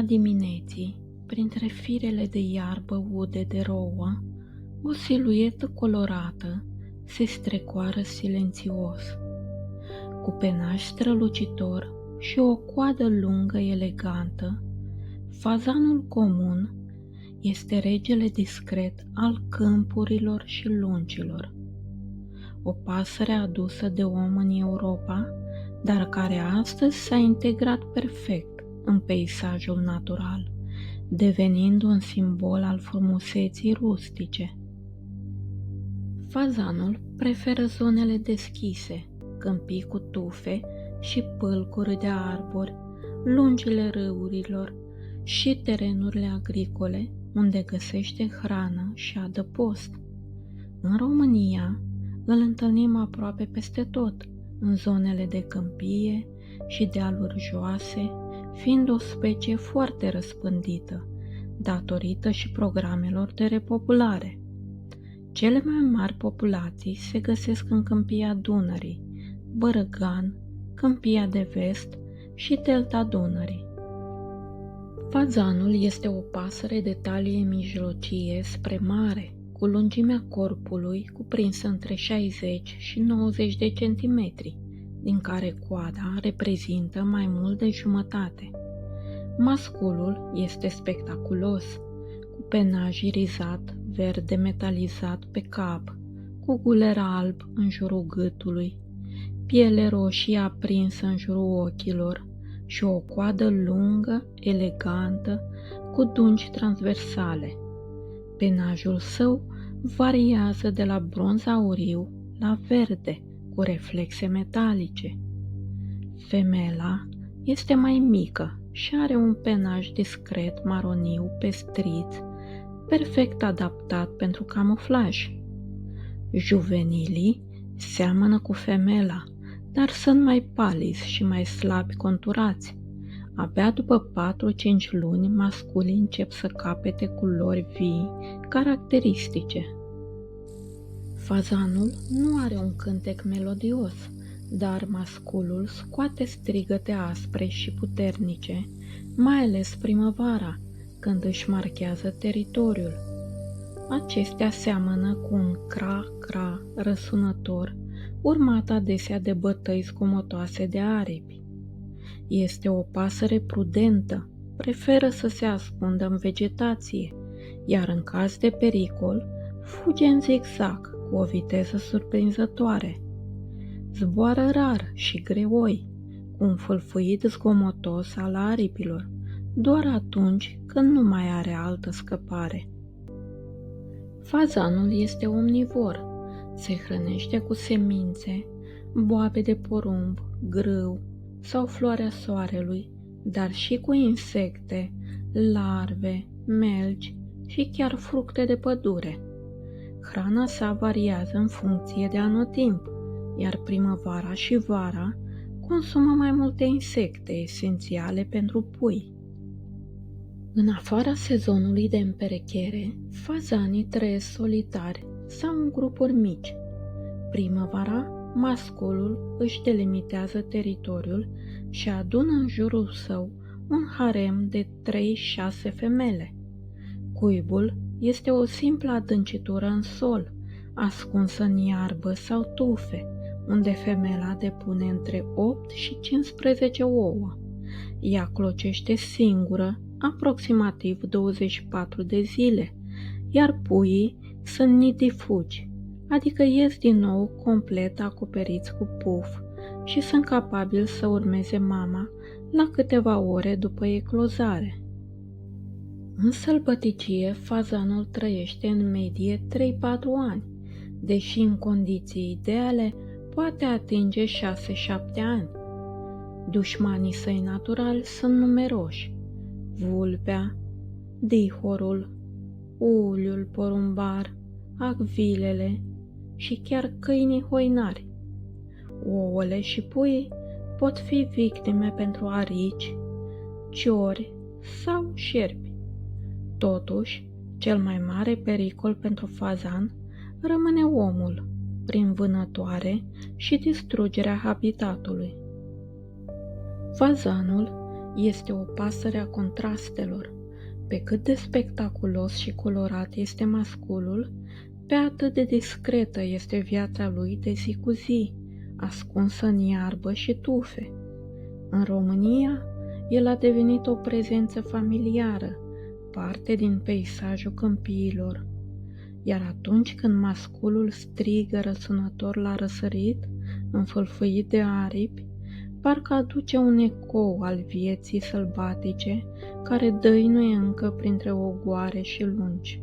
lumina dimineții, printre firele de iarbă ude de rouă, o siluetă colorată se strecoară silențios, cu penaj strălucitor și o coadă lungă elegantă. Fazanul comun este regele discret al câmpurilor și lungilor, o pasăre adusă de om în Europa, dar care astăzi s-a integrat perfect în peisajul natural, devenind un simbol al frumuseții rustice. Fazanul preferă zonele deschise, câmpii cu tufe și pâlcuri de arbori, lungile râurilor și terenurile agricole, unde găsește hrană și adăpost. În România îl întâlnim aproape peste tot, în zonele de câmpie și dealuri joase, fiind o specie foarte răspândită, datorită și programelor de repopulare. Cele mai mari populații se găsesc în câmpia Dunării, Bărăgan, câmpia de vest și delta Dunării. Fazanul este o pasăre de talie mijlocie spre mare, cu lungimea corpului cuprinsă între 60 și 90 de centimetri, din care coada reprezintă mai mult de jumătate. Masculul este spectaculos, cu penaj irizat verde metalizat pe cap, cu guler alb în jurul gâtului, piele roșie aprinsă în jurul ochilor și o coadă lungă, elegantă, cu dungi transversale. Penajul său variază de la bronz auriu la verde, cu reflexe metalice. Femela este mai mică și are un penaj discret maroniu pestriț, perfect adaptat pentru camuflaj. Juvenilii seamănă cu femela, dar sunt mai palizi și mai slabi conturați. Abia după 4-5 luni, masculii încep să capete culori vii, caracteristice. Fazanul nu are un cântec melodios, dar masculul scoate strigăte aspre și puternice, mai ales primăvara, când își marchează teritoriul. Acestea seamănă cu un cra-cra răsunător, urmat adesea de bătăi zgomotoase de aripi. Este o pasăre prudentă, preferă să se ascundă în vegetație, iar în caz de pericol, fuge în zigzag cu o viteză surprinzătoare. Zboară rar și greoi, cu un fâlfâit zgomotos al aripilor, doar atunci când nu mai are altă scăpare. Fazanul este omnivor, se hrănește cu semințe, boabe de porumb, grâu sau floarea soarelui, dar și cu insecte, larve, melci și chiar fructe de pădure. Hrana sa variază în funcție de anotimp, iar primăvara și vara consumă mai multe insecte esențiale pentru pui. În afara sezonului de împerechere, fazanii trăiesc solitari sau în grupuri mici. Primăvara, masculul își delimitează teritoriul și adună în jurul său un harem de 3-6 femele. Cuibul este o simplă adâncitură în sol, ascunsă în iarbă sau tufe, unde femela depune între 8 și 15 ouă. Ea clocește singură aproximativ 24 de zile, iar puii sunt nidifugi, adică ies din nou complet acoperiți cu puf și sunt capabili să urmeze mama la câteva ore după eclozare. În sălbăticie, fazanul trăiește în medie 3-4 ani, deși în condiții ideale poate atinge 6-7 ani. Dușmanii săi naturali sunt numeroși: vulpea, dihorul, uliul porumbar, acvilele și chiar câinii hoinari. Ouăle și puii pot fi victime pentru arici, ciori sau șerpi. Totuși, cel mai mare pericol pentru fazan rămâne omul, prin vânătoare și distrugerea habitatului. Fazanul Este o pasăre a contrastelor. Pe cât de spectaculos și colorat este masculul, pe atât de discretă este viața lui de zi cu zi, ascunsă în iarbă și tufe. În România, el a devenit o prezență familiară, parte din peisajul câmpiilor. Iar atunci când masculul strigă răsunător la răsărit, înfălfăit de aripi, parcă aduce un ecou al vieții sălbatice care dăinuie încă printre ogoare și lungi.